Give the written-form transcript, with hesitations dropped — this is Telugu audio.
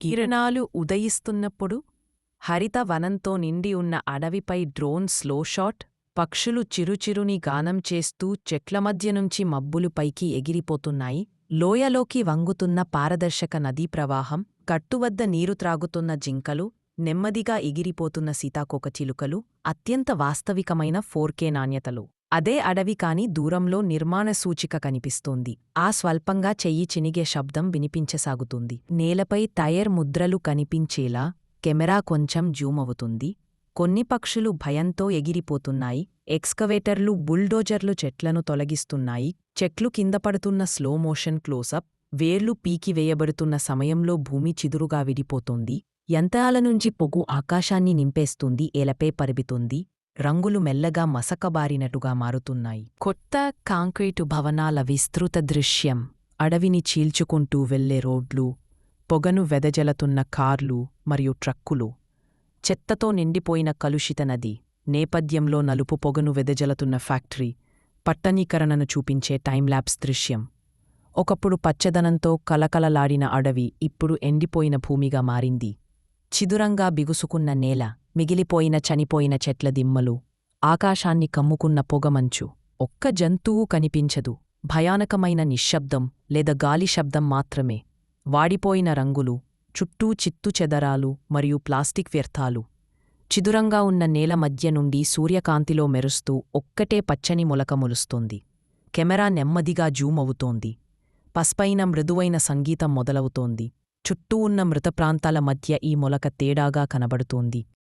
కిరణాలు ఉదయిస్తున్నప్పుడు హరిత వనంతో నిండి ఉన్న అడవిపై డ్రోన్ స్లోషాట్. పక్షులు చిరుచిరుని గానం చేస్తూ చెట్ల మధ్య నుంచి మబ్బులు పైకి ఎగిరిపోతున్నాయి. లోయలోకి వంగుతున్న పారదర్శక నదీ ప్రవాహం, కట్టువద్ద నీరు త్రాగుతున్న జింకలు, నెమ్మదిగా ఎగిరిపోతున్న సీతాకోకచిలుకలు, అత్యంత వాస్తవికమైన 4K నాణ్యతలు. అదే అడవి కాని దూరంలో నిర్మాణ సూచిక కనిపిస్తోంది. ఆ స్వల్పంగా చెయ్యి చినిగే శబ్దం వినిపించసాగుతుంది. నేలపై టైర్ ముద్రలు కనిపించేలా కెమెరా కొంచెం జూమవుతుంది. కొన్ని పక్షులు భయంతో ఎగిరిపోతున్నాయి. ఎక్స్కవేటర్లు, బుల్డోజర్లు చెట్లను తొలగిస్తున్నాయి. చెట్లు కిందపడుతున్న స్లో మోషన్ క్లోజప్. వేర్లు పీకివేయబడుతున్న సమయంలో భూమి చిదురుగా విడిపోతోంది. యంత్రాల నుంచి పొగు ఆకాశాన్ని నింపేస్తుంది. ఏలపై పరిబితుంది. రంగులు మెల్లగా మసకబారినట్టుగా మారుతున్నాయి. కొత్త కాంక్రీటు భవనాల విస్తృత దృశ్యం. అడవిని చీల్చుకుంటూ వెళ్లే రోడ్లు, పొగను వెదజల్లుతున్న కార్లు మరియు ట్రక్కులు, చెత్తతో నిండిపోయిన కలుషిత నది, నేపథ్యంలో నలుపు పొగను వెదజల్లుతున్న ఫ్యాక్టరీ, పట్టణీకరణను చూపించే టైమ్లాప్స్ దృశ్యం. ఒకప్పుడు పచ్చదనంతో కలకలలాడిన అడవి ఇప్పుడు ఎండిపోయిన భూమిగా మారింది. చిదురంగా బిగుసుకున్న నేల, మిగిలిపోయిన చనిపోయిన చెట్ల దిమ్మలు, ఆకాశాన్ని కమ్ముకున్న పొగమంచు. ఒక్క జంతువు కనిపించదు. భయానకమైన నిశ్శబ్దం లేదా గాలి శబ్దం మాత్రమే. వాడిపోయిన రంగులు, చుట్టూ చిత్తుచెదరాలు మరియు ప్లాస్టిక్ వ్యర్థాలు. చిదురంగా ఉన్న నేల మధ్య నుండి సూర్యకాంతిలో మెరుస్తూ ఒక్కటే పచ్చని మొలక మొలుస్తోంది. కెమెరా నెమ్మదిగా జూమ్ అవుతోంది. పస్పైన మృదువైన సంగీతం మొదలవుతోంది. చుట్టూ ఉన్న మృత ప్రాంతాల మధ్య ఈ మొలక తేడాగా కనబడుతోంది.